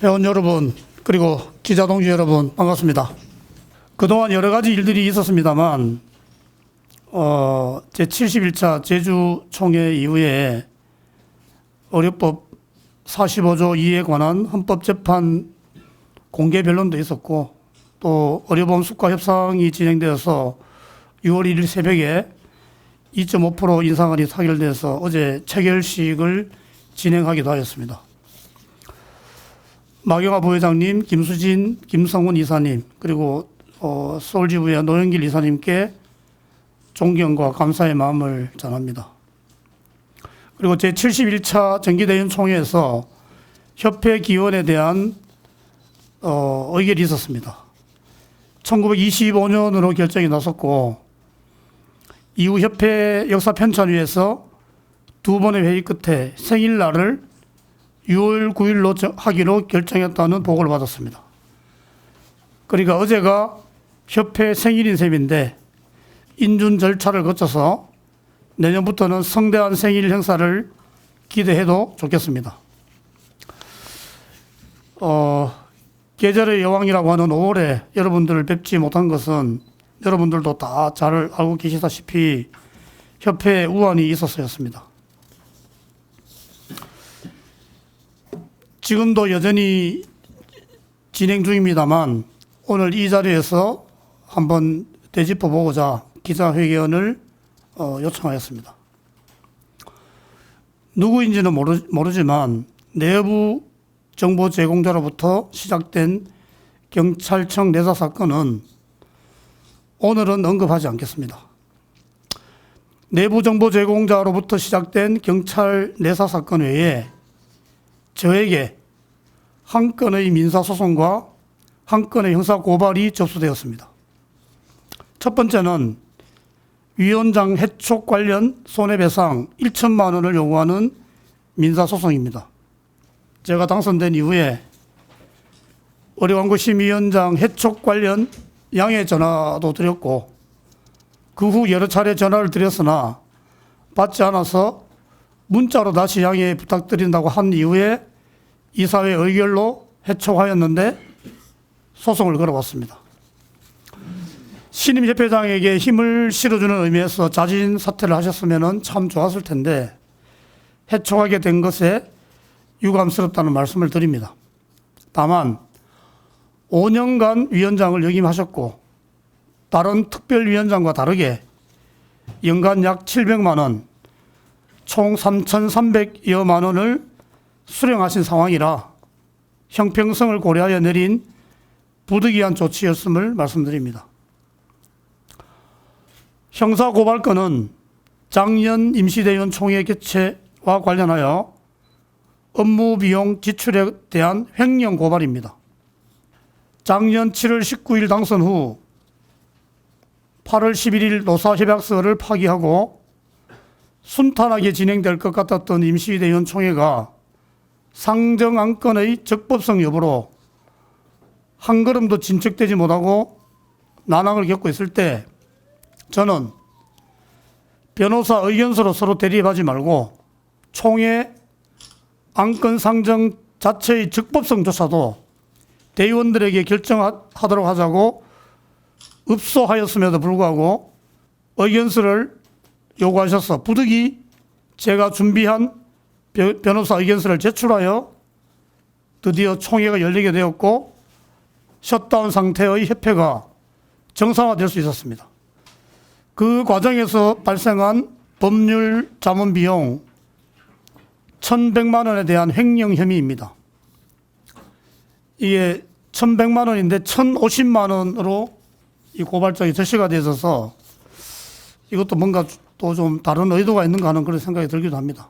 회원 여러분, 그리고 기자 동지 여러분, 반갑습니다. 그동안 여러 가지 일들이 있었습니다만, 제71차 제주총회 이후에 의료법 45조 2에 관한 헌법재판 공개 변론도 있었고, 또 의료보험 수가 협상이 진행되어서 6월 1일 새벽에 2.5% 인상안이 타결돼서 어제 체결식을 진행하기도 하였습니다. 마경화 부회장님, 김수진, 김성훈 이사님, 그리고 서울지부의 노영길 이사님께 존경과 감사의 마음을 전합니다. 그리고 제71차 정기대의원 총회에서 협회 기원에 대한 의결이 있었습니다. 1925년으로 결정이 났었고, 이후 협회 역사편찬위에서 두 번의 회의 끝에 생일날을 6월 9일로 하기로 결정했다는 보고를 받았습니다. 그러니까 어제가 협회 생일인 셈인데 인준 절차를 거쳐서 내년부터는 성대한 생일 행사를 기대해도 좋겠습니다. 계절의 여왕이라고 하는 5월에 여러분들을 뵙지 못한 것은 여러분들도 다 잘 알고 계시다시피 협회에 우환이 있어서였습니다. 지금도 여전히 진행 중입니다만 오늘 이 자리에서 한번 되짚어보고자 기자회견을 요청하였습니다. 누구인지는 모르지만 내부 정보 제공자로부터 시작된 경찰청 내사 사건은 오늘은 언급하지 않겠습니다. 내부 정보 제공자로부터 시작된 경찰 내사 사건 외에 저에게 한 건의 민사소송과 한 건의 형사고발이 접수되었습니다. 첫 번째는 위원장 해촉 관련 손해배상 1천만 원을 요구하는 민사소송입니다. 제가 당선된 이후에 의료광고심의위원장 해촉 관련 양해 전화도 드렸고, 그 후 여러 차례 전화를 드렸으나 받지 않아서 문자로 다시 양해 부탁드린다고 한 이후에 이사회 의결로 해촉하였는데 소송을 걸어왔습니다. 신임 협회장에게 힘을 실어주는 의미에서 자진 사퇴를 하셨으면 참 좋았을 텐데 해촉하게 된 것에 유감스럽다는 말씀을 드립니다. 다만 5년간 위원장을 역임하셨고 다른 특별위원장과 다르게 연간 약 700만 원, 총 3,300여만 원을 수령하신 상황이라 형평성을 고려하여 내린 부득이한 조치였음을 말씀드립니다. 형사고발건은 작년 임시대의원 총회 개최와 관련하여 업무 비용 지출에 대한 횡령 고발입니다. 작년 7월 19일 당선 후 8월 11일 노사협약서를 파기하고 순탄하게 진행될 것 같았던 임시대의원 총회가 상정 안건의 적법성 여부로 한 걸음도 진척되지 못하고 난항을 겪고 있을 때 저는 변호사 의견서로 서로 대립하지 말고 총회 안건 상정 자체의 적법성조차도 대의원들에게 결정하도록 하자고 읍소하였음에도 불구하고 의견서를 요구하셔서 부득이 제가 준비한 변호사 의견서를 제출하여 드디어 총회가 열리게 되었고 셧다운 상태의 협회가 정상화될 수 있었습니다. 그 과정에서 발생한 법률 자문 비용 1,100만 원에 대한 횡령 혐의입니다. 이게 1,100만 원인데 1,050만 원으로 이 고발장이 제시가 되어 있어서 이것도 뭔가 또 좀 다른 의도가 있는가 하는 그런 생각이 들기도 합니다.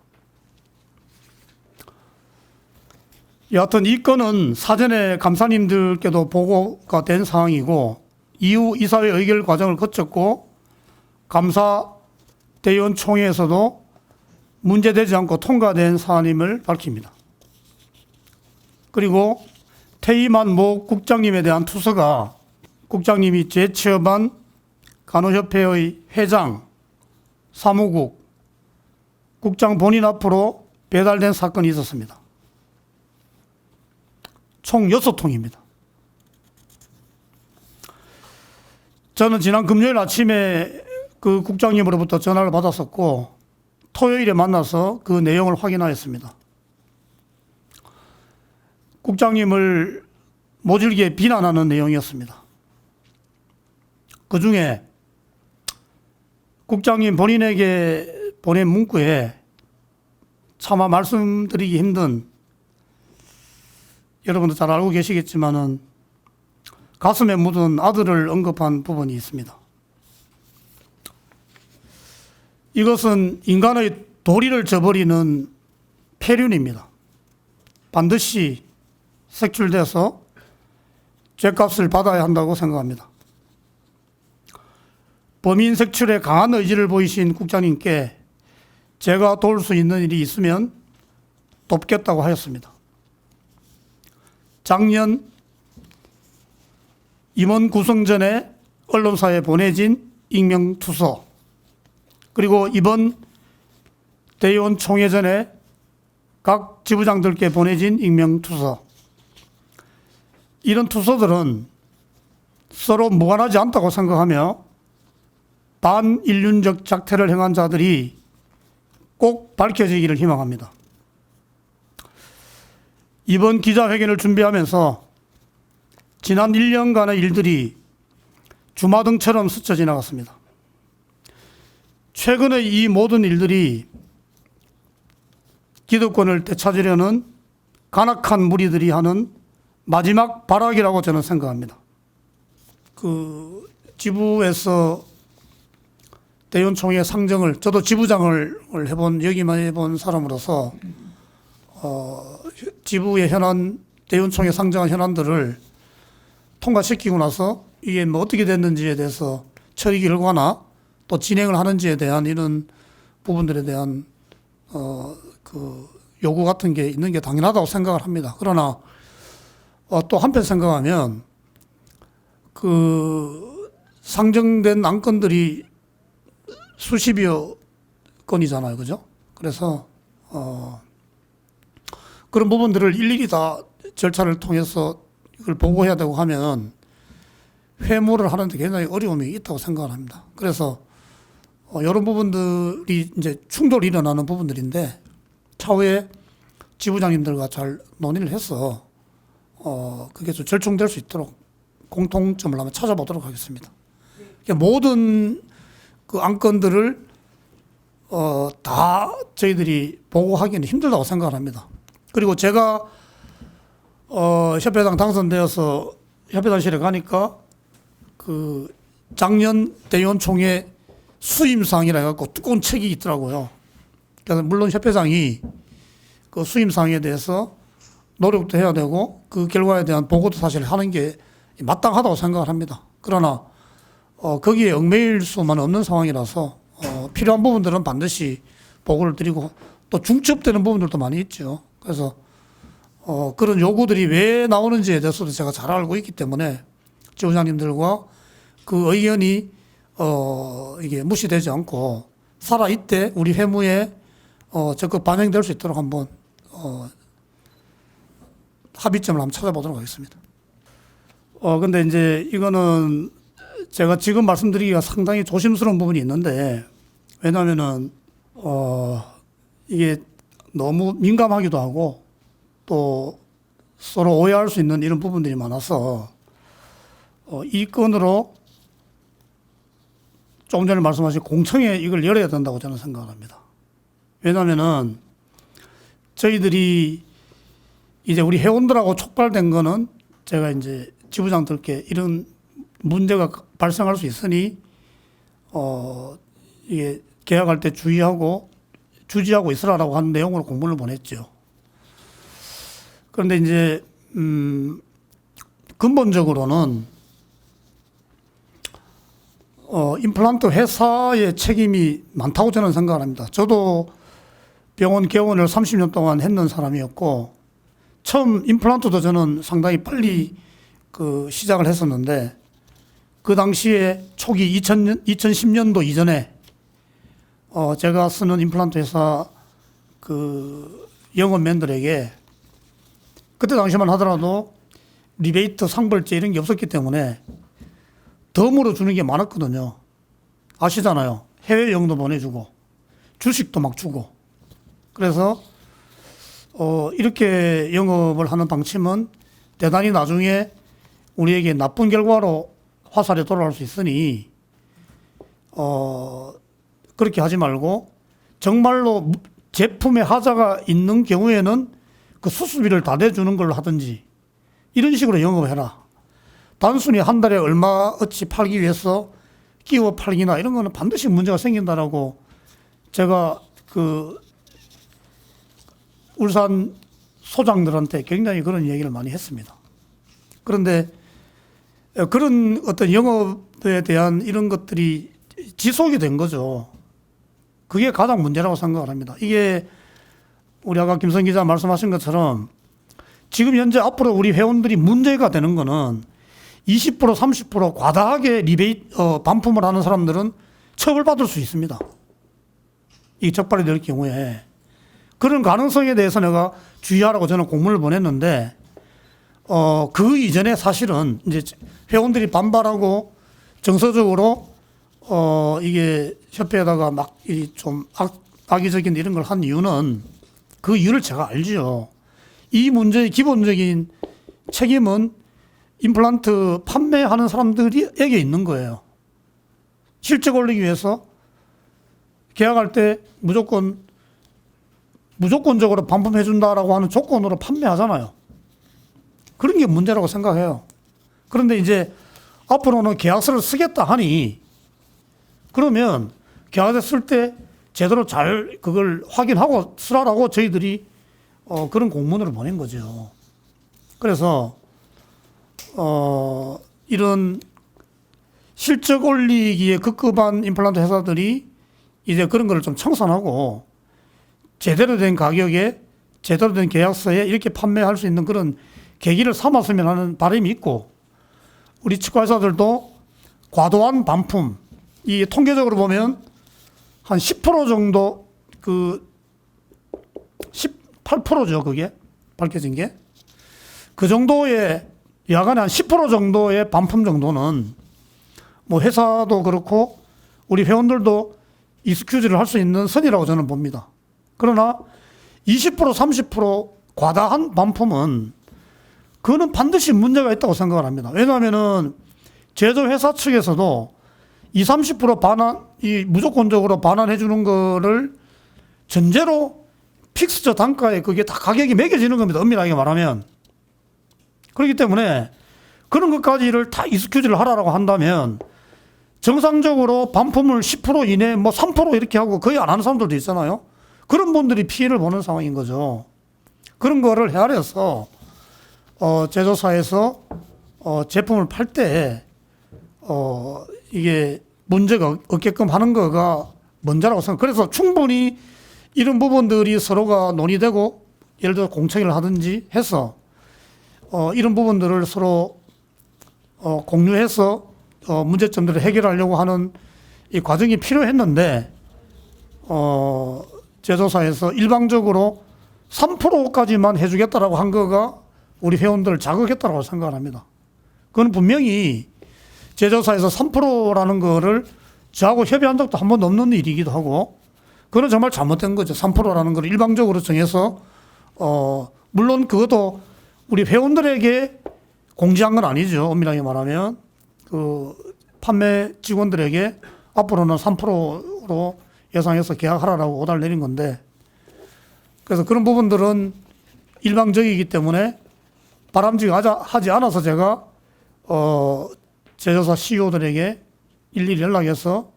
여하튼 이 건은 사전에 감사님들께도 보고가 된 상황이고 이후 이사회 의결 과정을 거쳤고 감사 대의원 총회에서도 문제되지 않고 통과된 사안임을 밝힙니다. 그리고 퇴임한 모 국장님에 대한 투서가 국장님이 재취업한 간호협회의 회장, 사무국, 국장 본인 앞으로 배달된 사건이 있었습니다. 총 6통입니다. 저는 지난 금요일 아침에 그 국장님으로부터 전화를 받았었고 토요일에 만나서 그 내용을 확인하였습니다. 국장님을 모질게 비난하는 내용이었습니다. 그 중에 국장님 본인에게 보낸 문구에 차마 말씀드리기 힘든, 여러분도 잘 알고 계시겠지만은 가슴에 묻은 아들을 언급한 부분이 있습니다. 이것은 인간의 도리를 저버리는 폐륜입니다. 반드시 색출돼서 죗값을 받아야 한다고 생각합니다. 범인 색출에 강한 의지를 보이신 국장님께 제가 도울 수 있는 일이 있으면 돕겠다고 하였습니다. 작년 임원 구성 전에 언론사에 보내진 익명투서, 그리고 이번 대의원 총회 전에 각 지부장들께 보내진 익명투서, 이런 투서들은 서로 무관하지 않다고 생각하며 반인륜적 작태를 행한 자들이 꼭 밝혀지기를 희망합니다. 이번 기자회견을 준비하면서 지난 1년간의 일들이 주마등처럼 스쳐 지나갔습니다. 최근의 이 모든 일들이 기득권을 되찾으려는 간악한 무리들이 하는 마지막 발악이라고 저는 생각합니다. 그 지부에서 대의원총회 상정을, 저도 지부장을 여기만 해본 사람으로서 지부의 현안, 대의원총회 상정한 현안들을 통과시키고 나서 이게 뭐 어떻게 됐는지에 대해서 처리 결과나 또 진행을 하는지에 대한 이런 부분들에 대한 그 요구 같은 게 있는 게 당연하다고 생각을 합니다. 그러나 또 한편 생각하면 그 상정된 안건들이 수십여 건이잖아요, 그죠? 그래서 그런 부분들을 일일이 다 절차를 통해서 이걸 보고해야 되고 하면 회무를 하는데 굉장히 어려움이 있다고 생각을 합니다. 그래서 이런 부분들이 이제 충돌이 일어나는 부분들인데 차후에 지부장님들과 잘 논의를 해서 그게 좀 절충될 수 있도록 공통점을 한번 찾아보도록 하겠습니다. 그러니까 모든 그 안건들을 다 저희들이 보고하기는 힘들다고 생각을 합니다. 그리고 제가 협회장 당선되어서 협회장실에 가니까 그 작년 대의원 총회 수임사항이라 해갖고 두꺼운 책이 있더라고요. 그래서 물론 협회장이 그 수임사항에 대해서 노력도 해야 되고 그 결과에 대한 보고도 사실 하는 게 마땅하다고 생각을 합니다. 그러나 거기에 얽매일 수만 없는 상황이라서 필요한 부분들은 반드시 보고를 드리고 또 중첩되는 부분들도 많이 있죠. 그래서 그런 요구들이 왜 나오는지에 대해서도 제가 잘 알고 있기 때문에 지부장님들과 그 의견이 이게 무시되지 않고 살아있대 우리 회무에 적극 반영될 수 있도록 한번 합의점을 한번 찾아보도록 하겠습니다. 근데 이제 이거는 제가 지금 말씀드리기가 상당히 조심스러운 부분이 있는데, 왜냐하면은 이게 너무 민감하기도 하고 또 서로 오해할 수 있는 이런 부분들이 많아서 이 건으로 조금 전에 말씀하신 공청회 이걸 열어야 된다고 저는 생각합니다. 왜냐하면은 저희들이 이제 우리 회원들하고 촉발된 거는 제가 이제 지부장들께 이런 문제가 발생할 수 있으니 이게 계약할 때 주의하고 주지하고 있으라라고 하는 내용으로 공문을 보냈죠. 그런데 이제 근본적으로는 임플란트 회사의 책임이 많다고 저는 생각을 합니다. 저도 병원 개원을 30년 동안 했는 사람이었고 처음 임플란트도 저는 상당히 빨리 그 시작을 했었는데 그 당시에 초기 2010년도 이전에 제가 쓰는 임플란트 회사 그 영업맨들에게 그때 당시만 하더라도 리베이트, 상벌제 이런 게 없었기 때문에 덤으로 주는 게 많았거든요. 아시잖아요. 해외여행도 보내주고 주식도 막 주고. 그래서 이렇게 영업을 하는 방침은 대단히 나중에 우리에게 나쁜 결과로 화살이 돌아올 수 있으니 그렇게 하지 말고 정말로 제품에 하자가 있는 경우에는 그 수수비를 다 내주는 걸로 하든지 이런 식으로 영업을 해라. 단순히 한 달에 얼마어치 팔기 위해서 끼워 팔기나 이런 거는 반드시 문제가 생긴다라고 제가 그 울산 소장들한테 굉장히 그런 얘기를 많이 했습니다. 그런데 그런 어떤 영업에 대한 이런 것들이 지속이 된 거죠. 그게 가장 문제라고 생각을 합니다. 이게 우리 아까 김성 기자 말씀하신 것처럼 지금 현재 앞으로 우리 회원들이 문제가 되는 거는 20% 30% 과다하게 반품을 하는 사람들은 처벌받을 수 있습니다. 이 적발이 될 경우에 그런 가능성에 대해서 내가 주의하라고 저는 공문을 보냈는데 그 이전에 사실은 이제 회원들이 반발하고 정서적으로 이게 협회에다가 막 좀 악의적인 이런 걸 한 이유는 그 이유를 제가 알지요. 이 문제의 기본적인 책임은 임플란트 판매하는 사람들에게 있는 거예요. 실적 올리기 위해서 계약할 때 무조건적으로 반품해준다라고 하는 조건으로 판매하잖아요. 그런 게 문제라고 생각해요. 그런데 이제 앞으로는 계약서를 쓰겠다 하니 그러면 계약서 쓸 때 제대로 잘 그걸 확인하고 쓰라라고 저희들이 그런 공문을 보낸 거죠. 그래서 이런 실적 올리기에 급급한 임플란트 회사들이 이제 그런 거를 좀 청산하고 제대로 된 가격에 제대로 된 계약서에 이렇게 판매할 수 있는 그런 계기를 삼았으면 하는 바람이 있고, 우리 치과의사들도 과도한 반품, 이 통계적으로 보면 한 10% 정도, 18%죠, 그게 밝혀진 게. 그 정도의 야간에 한 10% 정도의 반품 정도는 뭐 회사도 그렇고 우리 회원들도 익스큐즈를 할 수 있는 선이라고 저는 봅니다. 그러나 20% 30% 과다한 반품은 그거는 반드시 문제가 있다고 생각을 합니다. 왜냐하면은 제조회사 측에서도 20, 30% 무조건적으로 반환해 주는 거를 전제로 픽스처 단가에 그게 다 가격이 매겨지는 겁니다. 엄밀하게 말하면. 그렇기 때문에 그런 것까지를 다 익스큐즈를 하라고 한다면 정상적으로 반품을 10% 이내, 3% 이렇게 하고 거의 안 하는 사람들도 있잖아요. 그런 분들이 피해를 보는 상황인 거죠. 그런 거를 헤아려서 제조사에서 제품을 팔 때 이게 문제가 없게끔 하는 거가 먼저라고 생각. 그래서 충분히 이런 부분들이 서로가 논의되고 예를 들어 공청회를 하든지 해서 이런 부분들을 서로 공유해서 문제점들을 해결하려고 하는 이 과정이 필요했는데 제조사에서 일방적으로 3%까지만 해주겠다라고 한 거가 우리 회원들을 자극했다고 생각을 합니다. 그건 분명히 제조사에서 3%라는 거를 저하고 협의한 적도 한 번도 없는 일이기도 하고, 그건 정말 잘못된 거죠. 3%라는 걸 일방적으로 정해서 물론 그것도 우리 회원들에게 공지한 건 아니죠. 엄밀하게 말하면 그 판매 직원들에게 앞으로는 3%로 예상해서 계약하라라고 오다를 내린 건데, 그래서 그런 부분들은 일방적이기 때문에 바람직하지 않아서 제가 제조사 CEO들에게 일일이 연락해서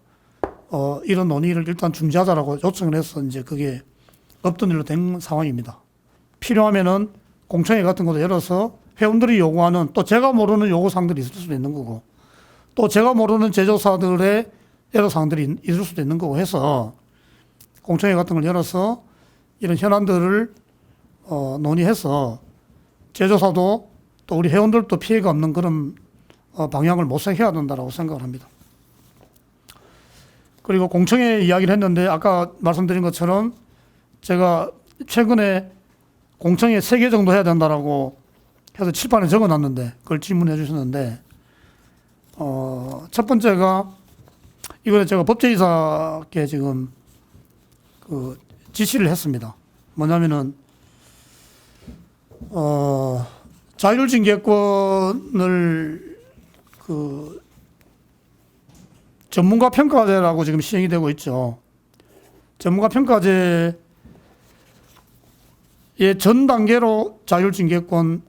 이런 논의를 일단 중지하자라고 요청을 해서 이제 그게 없던 일로 된 상황입니다. 필요하면은 공청회 같은 것도 열어서 회원들이 요구하는 또 제가 모르는 요구사항들이 있을 수도 있는 거고 또 제가 모르는 제조사들의 애로사항들이 있을 수도 있는 거고 해서 공청회 같은 걸 열어서 이런 현안들을 논의해서 제조사도 또 우리 회원들도 피해가 없는 그런 방향을 모색해야 된다고 생각을 합니다. 그리고 공청회 이야기를 했는데 아까 말씀드린 것처럼 제가 최근에 공청회 3개 정도 해야 된다라고 해서 칠판에 적어놨는데 그걸 질문해 주셨는데 첫 번째가 이번에 제가 법제이사께 지금 그 지시를 했습니다. 뭐냐면은 자율징계권을 그 전문가 평가제라고 지금 시행이 되고 있죠. 전문가 평가제의 전 단계로 자율징계권의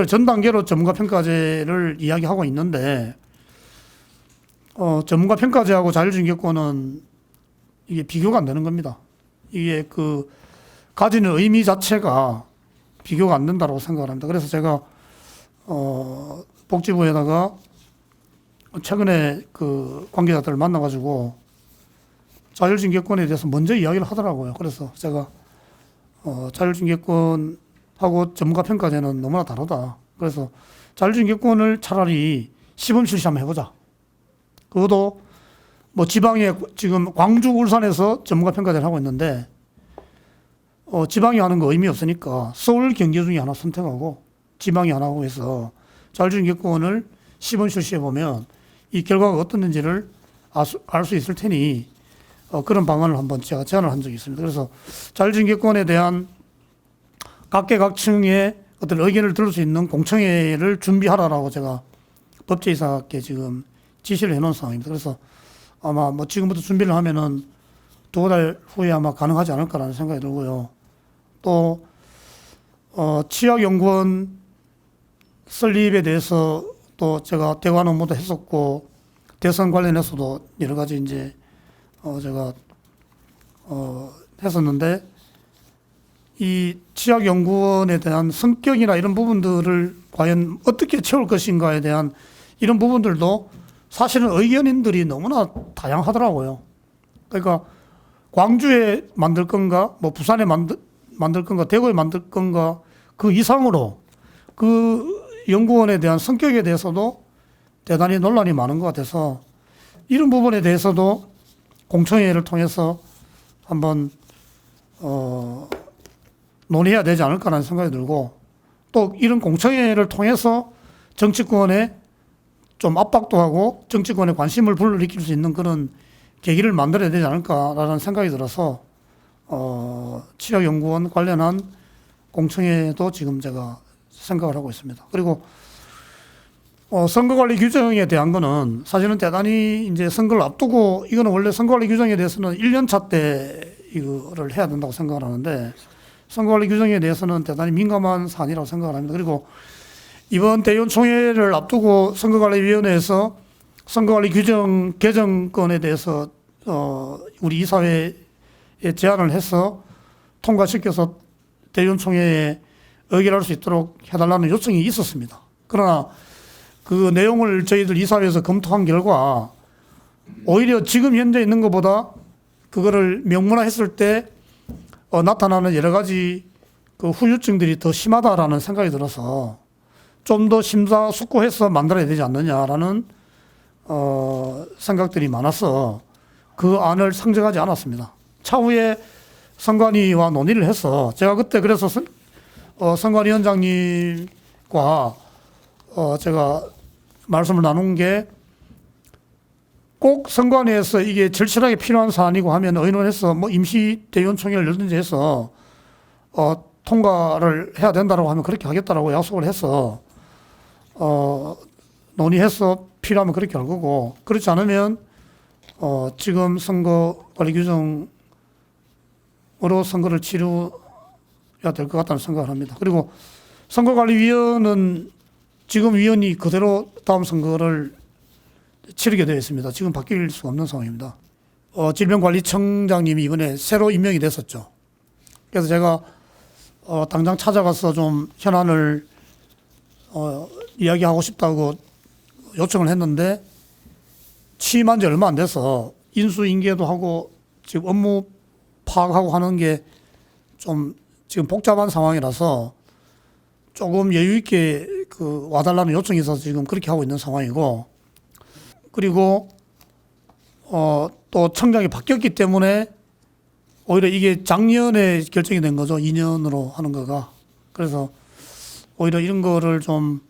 전 단계로 전문가 평가제를 이야기하고 있는데 전문가 평가제하고 자율징계권은 이게 비교가 안 되는 겁니다. 이게 그 가지는 의미 자체가 비교가 안 된다고 생각을 합니다. 그래서 제가 복지부에다가 최근에 그 관계자들을 만나가지고 자율징계권에 대해서 먼저 이야기를 하더라고요. 그래서 제가 자율징계권하고 전문가 평가제는 너무나 다르다. 그래서 자율징계권을 차라리 시범실시 한번 해보자. 그것도 뭐 지방에 지금 광주, 울산에서 전문가 평가제를 하고 있는데 지방이 하는 거 의미 없으니까 서울, 경기 중에 하나 선택하고 지방이 하나 하고 해서 자율징계권을 시범실시해 보면 이 결과가 어떻는지를 알 수 있을 테니 그런 방안을 한번 제가 제안을 한 적이 있습니다. 그래서 자율징계권에 대한 각계각층의 어떤 의견을 들을 수 있는 공청회를 준비하라라고 제가 법제이사께 지금 지시를 해놓은 상황입니다. 그래서 아마 뭐 지금부터 준비를 하면은 2달 후에 아마 가능하지 않을까라는 생각이 들고요. 또 치약연구원 설립에 대해서 또 제가 대관 업무도 했었고 대선 관련해서도 여러 가지 이제 제가 했었는데 이 치약연구원에 대한 성격이나 이런 부분들을 과연 어떻게 채울 것인가에 대한 이런 부분들도 사실은 의견인들이 너무나 다양하더라고요. 그러니까 광주에 만들 건가, 뭐 부산에 만들 건가, 대구에 만들 건가 그 이상으로 그 연구원에 대한 성격에 대해서도 대단히 논란이 많은 것 같아서 이런 부분에 대해서도 공청회를 통해서 한번 논의해야 되지 않을까라는 생각이 들고 또 이런 공청회를 통해서 정치권에 좀 압박도 하고 정치권에 관심을 불러일으킬 수 있는 그런 계기를 만들어야 되지 않을까라는 생각이 들어서 치약연구원 관련한 공청회도 지금 제가 생각을 하고 있습니다. 그리고 선거관리 규정에 대한 거는 사실은 대단히 이제 선거를 앞두고 이거는 원래 선거관리 규정에 대해서는 1년차 때 이거를 해야 된다고 생각을 하는데 선거관리 규정에 대해서는 대단히 민감한 사안이라고 생각을 합니다. 그리고 이번 대의원 총회를 앞두고 선거관리위원회에서 선거관리 규정 개정권에 대해서 우리 이사회에 제안을 해서 통과시켜서 대의원 총회에 의결할 수 있도록 해달라는 요청이 있었습니다. 그러나 그 내용을 저희들 이사회에서 검토한 결과 오히려 지금 현재 있는 것보다 그거를 명문화했을 때 나타나는 여러 가지 그 후유증들이 더 심하다라는 생각이 들어서 좀 더 심사숙고해서 만들어야 되지 않느냐라는 생각들이 많아서 그 안을 상정하지 않았습니다. 차후에 선관위와 논의를 해서 제가 그때 그래서 선관위원장님과 제가 말씀을 나눈 게 꼭 선관위에서 이게 절실하게 필요한 사안이고 하면 의논해서 뭐 임시 대의원총회를 열든지 해서 통과를 해야 된다고 하면 그렇게 하겠다라고 약속을 해서 논의해서 필요하면 그렇게 할 거고 그렇지 않으면 지금 선거관리 규정으로 선거를 치러야 될 것 같다는 생각을 합니다. 그리고 선거관리위원은 지금 위원이 그대로 다음 선거를 치르게 되어 있습니다. 지금 바뀔 수 없는 상황입니다. 질병관리청장님이 이번에 새로 임명이 됐었죠. 그래서 제가 당장 찾아가서 좀 현안을 이야기하고 싶다고 요청을 했는데 취임한 지 얼마 안 돼서 인수인계도 하고 지금 업무 파악하고 하는 게 좀 지금 복잡한 상황이라서 조금 여유 있게 그 와달라는 요청이 있어서 지금 그렇게 하고 있는 상황이고 그리고 또 청장이 바뀌었기 때문에 오히려 이게 작년에 결정이 된 거죠. 2년으로 하는 거가. 그래서 오히려 이런 거를 좀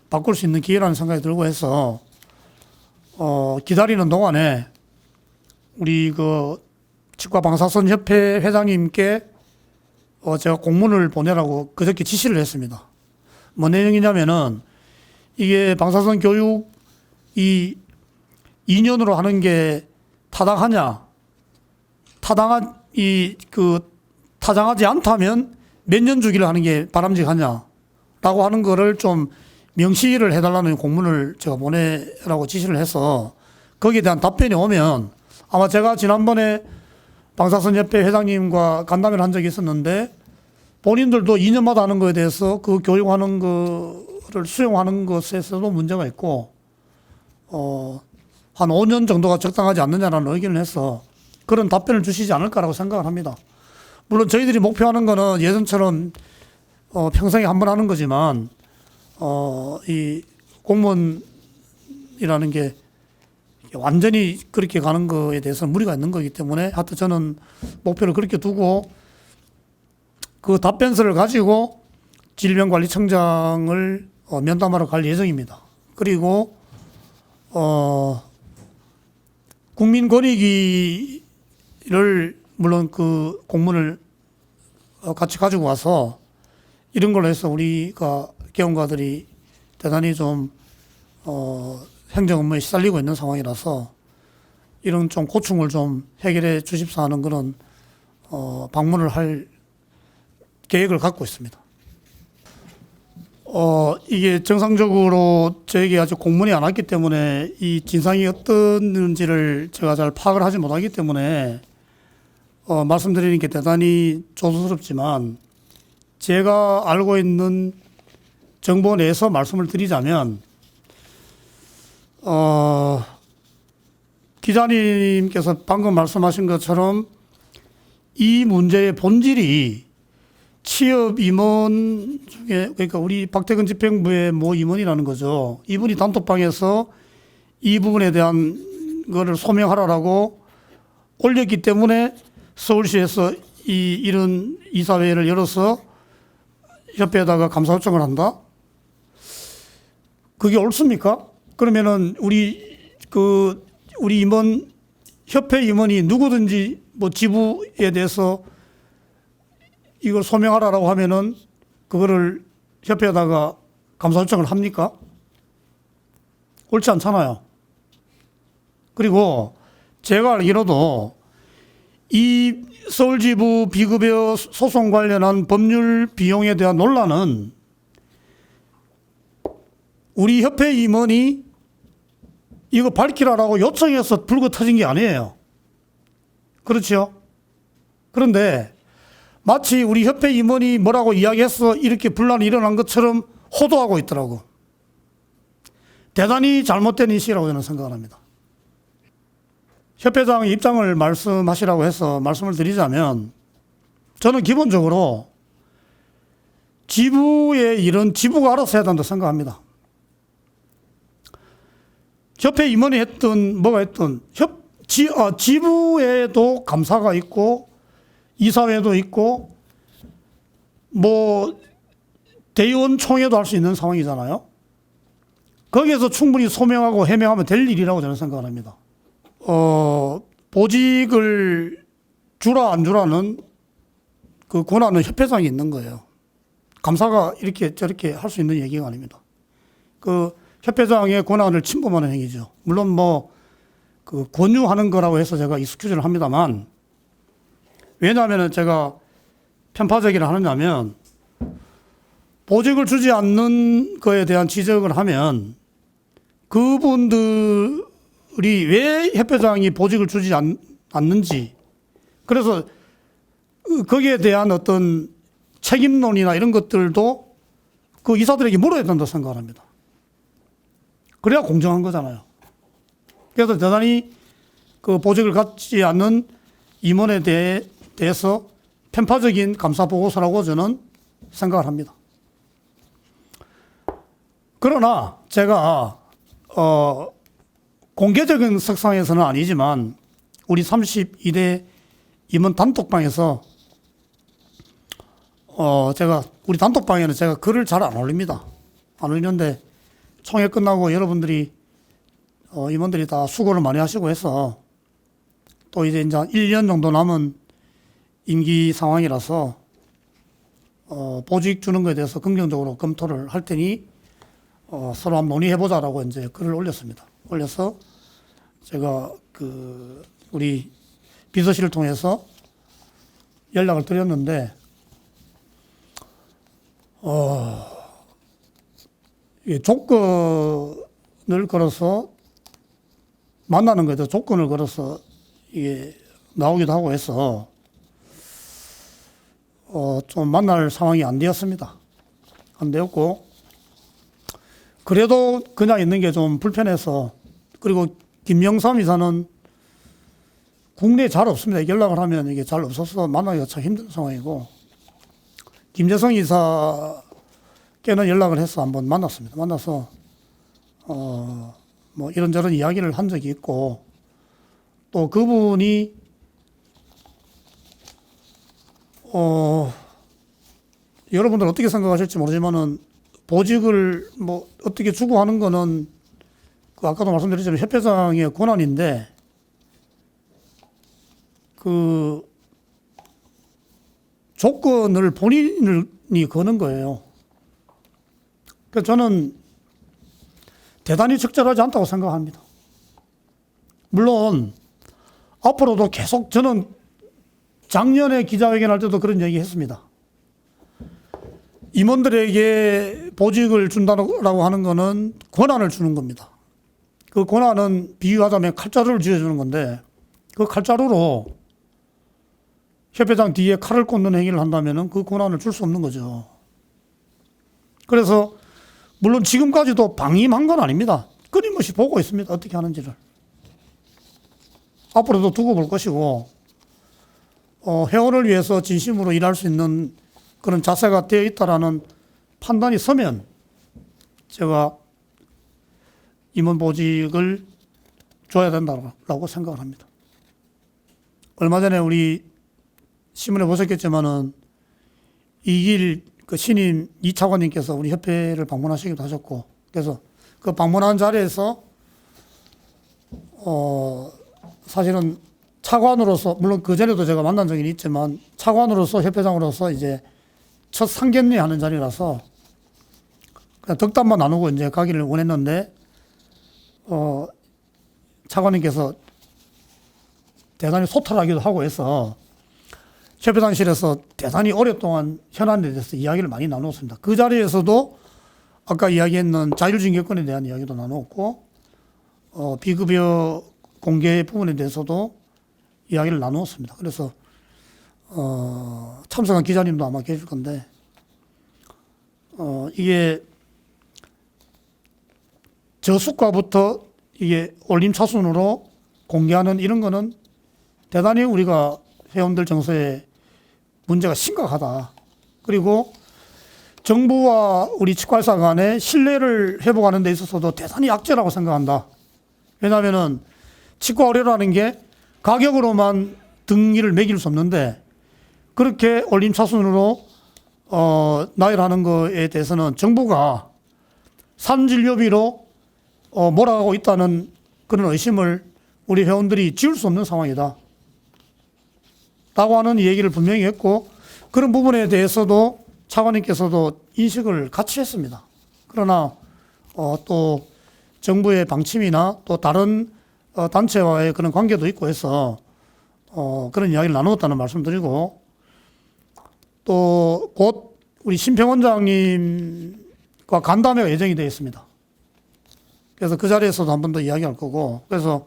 바꿀 수 있는 기회라는 생각이 들고 해서 기다리는 동안에 우리 그 치과 방사선 협회 회장님께 제가 공문을 보내라고 그저께 지시를 했습니다. 뭐 내용이냐면은 이게 방사선 교육 이 2년으로 하는 게 타당하냐? 타당하지 않다면 몇 년 주기를 하는 게 바람직하냐라고 하는 거를 좀 명시를 해달라는 공문을 제가 보내라고 지시를 해서 거기에 대한 답변이 오면 아마 제가 지난번에 방사선협회 회장님과 간담회를 한 적이 있었는데 본인들도 2년마다 하는 거에 대해서 그 교육하는 거를 수용하는 것에서도 문제가 있고 한 5년 정도가 적당하지 않느냐라는 의견을 해서 그런 답변을 주시지 않을까라고 생각을 합니다. 물론 저희들이 목표하는 거는 예전처럼 평생에 한 번 하는 거지만 이 공무원이라는 게 완전히 그렇게 가는 거에 대해서는 무리가 있는 거기 때문에 하여튼 저는 목표를 그렇게 두고 그 답변서를 가지고 질병관리청장을 면담하러 갈 예정입니다. 그리고 국민권익위를 물론 그 공문을 같이 가지고 와서 이런 걸로 해서 우리가 개원가들이 대단히 좀 행정 업무에 시달리고 있는 상황이라서 이런 좀 고충을 좀 해결해 주십사 하는 그런 방문을 할 계획을 갖고 있습니다. 이게 정상적으로 저에게 아직 공문이 안 왔기 때문에 이 진상이 어떤지를 제가 잘 파악을 하지 못하기 때문에 말씀드리는 게 대단히 조심스럽지만 제가 알고 있는 정보 내에서 말씀을 드리자면 기자님께서 방금 말씀하신 것처럼 이 문제의 본질이 취업 임원 중에 그러니까 우리 박태근 집행부의 모 임원이라는 거죠. 이분이 단톡방에서 이 부분에 대한 거를 소명하라라고 올렸기 때문에 서울시에서 이런 이사회를 열어서 협회에다가 감사 요청을 한다? 그게 옳습니까? 그러면은 우리 임원 협회 임원이 누구든지 뭐 지부에 대해서 이걸 소명하라라고 하면은 그거를 협회에다가 감사 요청을 합니까? 옳지 않잖아요. 그리고 제가 알기로도 이 서울지부 비급여 소송 관련한 법률 비용에 대한 논란은 우리 협회 임원이 이거 밝히라라고 요청해서 불고 터진 게 아니에요. 그렇죠? 그런데 마치 우리 협회 임원이 뭐라고 이야기해서 이렇게 분란이 일어난 것처럼 호도하고 있더라고. 대단히 잘못된 인식이라고 저는 생각을 합니다. 협회장의 입장을 말씀하시라고 해서 말씀을 드리자면 저는 기본적으로 지부의 일은 지부가 알아서 해야 된다고 생각합니다. 협회 임원이 했든 뭐가 했든 지부에도 감사가 있고 이사회도 있고 뭐 대의원 총회도 할 수 있는 상황이잖아요. 거기에서 충분히 소명하고 해명하면 될 일이라고 저는 생각을 합니다. 보직을 주라 안 주라는 그 권한은 협회장이 있는 거예요. 감사가 이렇게 저렇게 할 수 있는 얘기가 아닙니다. 그 협회장의 권한을 침범하는 행위죠. 물론 뭐 그 권유하는 거라고 해서 제가 익스큐즈를 합니다만 왜냐하면 제가 편파적이라 하느냐면 보직을 주지 않는 거에 대한 지적을 하면 그분들이 왜 협회장이 보직을 주지 않는지 그래서 거기에 대한 어떤 책임론이나 이런 것들도 그 이사들에게 물어야 된다고 생각을 합니다. 그래야 공정한 거잖아요. 그래서 대단히 그 보직을 갖지 않는 임원에 대해서 편파적인 감사 보고서라고 저는 생각을 합니다. 그러나 제가 공개적인 석상에서는 아니지만 우리 32대 임원 단톡방에서 제가 우리 단톡방에는 제가 글을 잘 안 올립니다. 안 올리는데 총회 끝나고 여러분들이 임원들이 다 수고를 많이 하시고 해서 또 이제 1년 정도 남은 임기 상황이라서 보직 주는 것에 대해서 긍정적으로 검토를 할 테니 서로 한번 논의해보자라고 이제 글을 올렸습니다. 올려서 제가 우리 비서실을 통해서 연락을 드렸는데 이게 조건을 걸어서 만나는 거에도 조건을 걸어서 이게 나오기도 하고 해서 좀 만날 상황이 안 되었습니다. 안 되었고 그래도 그냥 있는 게 좀 불편해서 그리고 김영삼 이사는 국내에 잘 없습니다. 연락을 하면 이게 잘 없어서 만나기가 참 힘든 상황이고 김재성 이사께는 연락을 해서 한번 만났습니다. 만나서 뭐 이런저런 이야기를 한 적이 있고 또 그분이 여러분들 어떻게 생각하실지 모르지만은 보직을 뭐 어떻게 주고 하는 거는 아까도 말씀드렸지만 협회장의 권한인데 그 조건을 본인이 거는 거예요. 그래서 저는 대단히 적절하지 않다고 생각합니다. 물론 앞으로도 계속 저는 작년에 기자회견 할 때도 그런 얘기 했습니다. 임원들에게 보직을 준다고 하는 거는 권한을 주는 겁니다. 그 권한은 비유하자면 칼자루를 쥐어주는 건데 그 칼자루로 협회장 뒤에 칼을 꽂는 행위를 한다면 그 권한을 줄 수 없는 거죠. 그래서 물론 지금까지도 방임한 건 아닙니다. 끊임없이 보고 있습니다. 어떻게 하는지를. 앞으로도 두고 볼 것이고 회원을 위해서 진심으로 일할 수 있는 그런 자세가 되어 있다라는 판단이 서면 제가 임원 보직을 줘야 된다고 생각을 합니다. 얼마 전에 우리 신문에 보셨겠지만은 이길 그 신임 이 차관님께서 우리 협회를 방문하시기도 하셨고 그래서 그 방문한 자리에서 사실은 차관으로서 물론 그 전에도 제가 만난 적이 있지만 차관으로서 협회장으로서 이제 첫 상견례 하는 자리라서 그냥 덕담만 나누고 이제 가기를 원했는데 차관님께서 대단히 소탈하기도 하고 해서 협회장실에서 대단히 오랫동안 현안에 대해서 이야기를 많이 나누었습니다. 그 자리에서도 아까 이야기했는 자율징계권에 대한 이야기도 나누었고 비급여 공개 부분에 대해서도 이야기를 나누었습니다. 그래서 참석한 기자님도 아마 계실 건데 이게 저수가부터 이게 올림 차순으로 공개하는 이런 거는 대단히 우리가 회원들 정서에 문제가 심각하다. 그리고 정부와 우리 치과의사 간의 신뢰를 회복하는 데 있어서도 대단히 악재라고 생각한다. 왜냐하면은 치과 의료라는 게 가격으로만 등기를 매길 수 없는데 그렇게 올림차순으로 나열하는 거에 대해서는 정부가 산진료비로 몰아가고 있다는 그런 의심을 우리 회원들이 지울 수 없는 상황이다. 라고 하는 얘기를 분명히 했고 그런 부분에 대해서도 차관님께서도 인식을 같이 했습니다. 그러나 또 정부의 방침이나 또 다른 단체와의 그런 관계도 있고 해서 그런 이야기를 나누었다는 말씀드리고 또 곧 우리 심평원장님과 간담회가 예정이 되어 있습니다. 그래서 그 자리에서도 한 번 더 이야기할 거고 그래서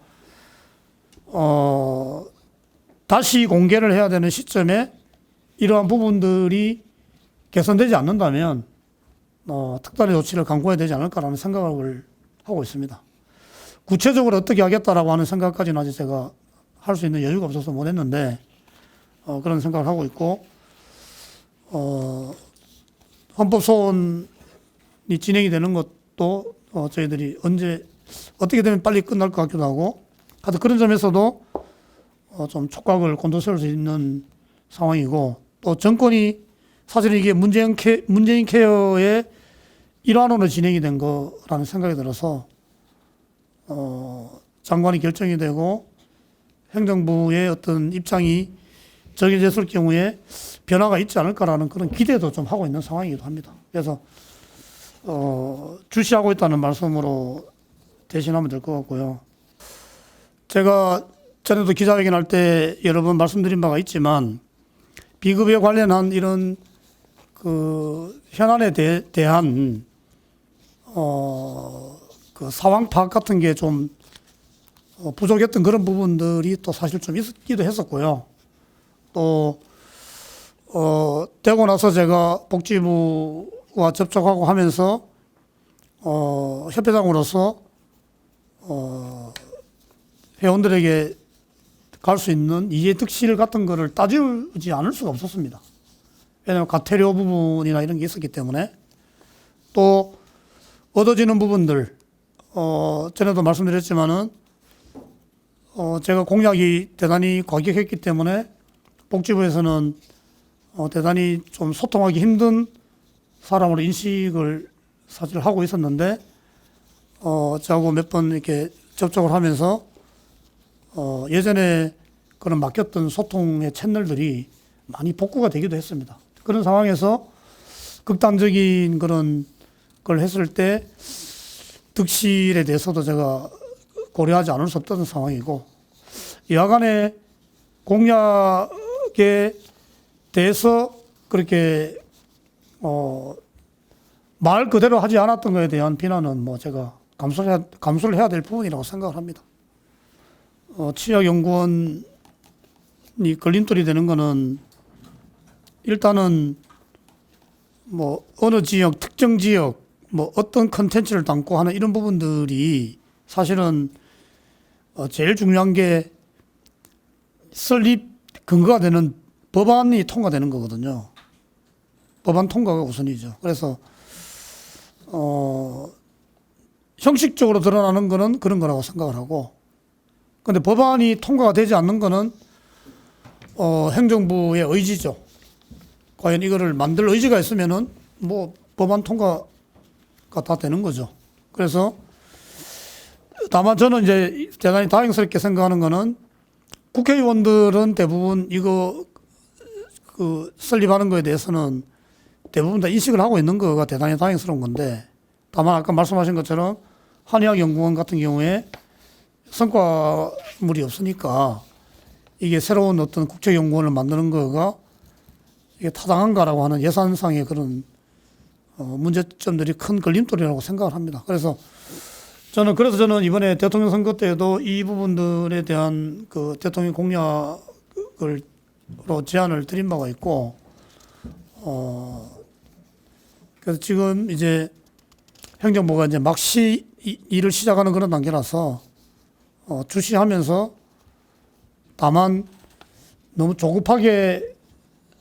다시 공개를 해야 되는 시점에 이러한 부분들이 개선되지 않는다면 특단의 조치를 강구해야 되지 않을까라는 생각을 하고 있습니다. 구체적으로 어떻게 하겠다라고 하는 생각까지는 아직 제가 할 수 있는 여유가 없어서 못했는데 그런 생각을 하고 있고 헌법소원이 진행이 되는 것도 저희들이 언제 어떻게 되면 빨리 끝날 것 같기도 하고 하여튼 그런 점에서도 좀 촉각을 곤두세울 수 있는 상황이고 또 정권이 사실은 이게 문재인 케어의 일환으로 진행이 된 거라는 생각이 들어서 장관이 결정이 되고 행정부의 어떤 입장이 정해졌을 경우에 변화가 있지 않을까라는 그런 기대도 좀 하고 있는 상황이기도 합니다. 그래서 주시하고 있다는 말씀으로 대신하면 될 것 같고요. 제가 전에도 기자회견 할 때 여러 번 말씀드린 바가 있지만 비급여 관련한 이런 그 현안에 대한 그 상황 파악 같은 게 좀 부족했던 그런 부분들이 또 사실 좀 있기도 했었고요. 또 되고 나서 제가 복지부와 접촉하고 하면서 협회장으로서 회원들에게 갈 수 있는 이해득실 같은 거를 따지지 않을 수가 없었습니다. 왜냐하면 과태료 부분이나 이런 게 있었기 때문에. 또 얻어지는 부분들 전에도 말씀드렸지만은 제가 공약이 대단히 과격했기 때문에 복지부에서는 대단히 좀 소통하기 힘든 사람으로 인식을 사실 하고 있었는데 저하고 몇 번 이렇게 접촉을 하면서 예전에 그런 막혔던 소통의 채널들이 많이 복구가 되기도 했습니다. 그런 상황에서 극단적인 그런 걸 했을 때 득실에 대해서도 제가 고려하지 않을 수 없던 상황이고, 여하간에 공약에 대해서 그렇게 말 그대로 하지 않았던 것에 대한 비난은 뭐 제가 감수를 해야 될 부분이라고 생각을 합니다. 치약연구원이 걸림돌이 되는 거는 일단은 뭐 어느 지역, 특정 지역, 뭐 어떤 컨텐츠를 담고 하는 이런 부분들이 사실은 제일 중요한 게 설립 근거가 되는 법안이 통과되는 거거든요. 법안 통과가 우선이죠. 그래서 형식적으로 드러나는 거는 그런 거라고 생각을 하고, 근데 법안이 통과가 되지 않는 거는 행정부의 의지죠. 과연 이거를 만들 의지가 있으면은 뭐 법안 통과가 다 되는 거죠. 그래서 다만 저는 이제 대단히 다행스럽게 생각하는 거는 국회의원들은 대부분 이거 그 설립하는 거에 대해서는 대부분 다 인식을 하고 있는 거가 대단히 다행스러운 건데, 다만 아까 말씀하신 것처럼 한의학연구원 같은 경우에 성과물이 없으니까 이게 새로운 어떤 국책연구원을 만드는 거가 이게 타당한가라고 하는 예산상의 그런 문제점들이 큰 걸림돌이라고 생각을 합니다. 그래서 저는 이번에 대통령 선거 때에도 이 부분들에 대한 그 대통령 공약으로 제안을 드린 바가 있고, 그래서 지금 이제 행정부가 이제 막 일을 시작하는 그런 단계라서 주시하면서 다만 너무 조급하게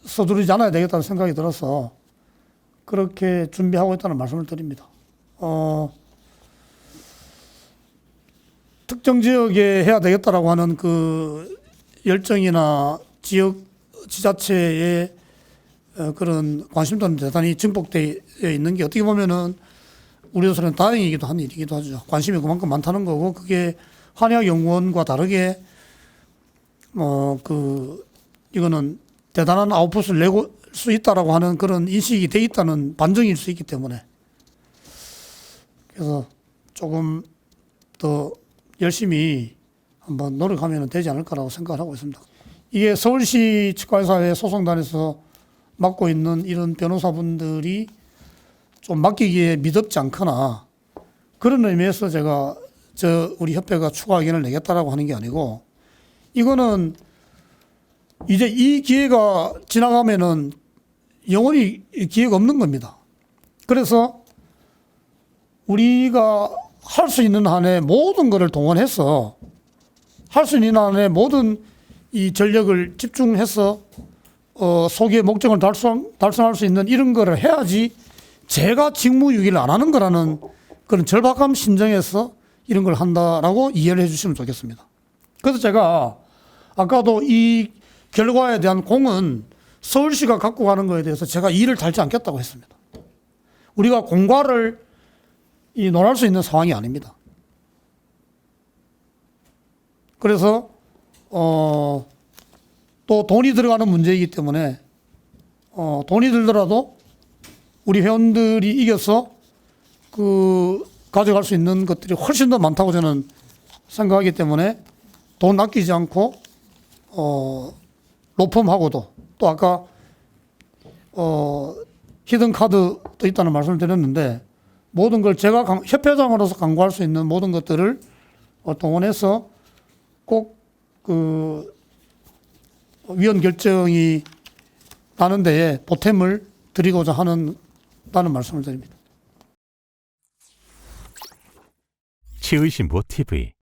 서두르지 않아야 되겠다는 생각이 들어서 그렇게 준비하고 있다는 말씀을 드립니다. 특정 지역에 해야 되겠다라고 하는 그 열정이나 지역 지자체의 그런 관심도는 대단히 증폭되어 있는 게 어떻게 보면은 우리로서는 다행이기도 한 일이기도 하죠. 관심이 그만큼 많다는 거고, 그게 한의학연구원과 다르게 이거는 대단한 아웃풋을 내고 수 있다라고 하는 그런 인식이 돼 있다는 반증일 수 있기 때문에, 그래서 조금 더 열심히 한번 노력하면 되지 않을까라고 생각을 하고 있습니다. 이게 서울시 치과의사회 소송단에서 맡고 있는 이런 변호사분들이 좀 맡기기에 미덥지 않거나 그런 의미에서 제가 우리 협회가 추가 의견을 내겠다라고 하는 게 아니고, 이거는 이제 이 기회가 지나가면은 영원히 기회가 없는 겁니다. 그래서 우리가 할 수 있는 한에 모든 것을 동원해서 할 수 있는 한에 모든 이 전력을 집중해서 소기의 목적을 달성할 수 있는 이런 거를 해야지, 제가 직무유기를 안 하는 거라는 그런 절박함 심정에서 이런 걸 한다라고 이해를 해 주시면 좋겠습니다. 그래서 제가 아까도 이 결과에 대한 공은 서울시가 갖고 가는 거에 대해서 제가 이의를 달지 않겠다고 했습니다. 우리가 공과를 논할 수 있는 상황이 아닙니다. 그래서 또 돈이 들어가는 문제이기 때문에 돈이 들더라도 우리 회원들이 이겨서 가져갈 수 있는 것들이 훨씬 더 많다고 저는 생각하기 때문에 돈 아끼지 않고 로펌하고도 또 아까 히든 카드도 있다는 말씀을 드렸는데 모든 걸 제가 협회장으로서 강구할 수 있는 모든 것들을 동원해서 꼭 위원 결정이 나는 데에 보탬을 드리고자 한다는 말씀을 드립니다. 치의신보 TV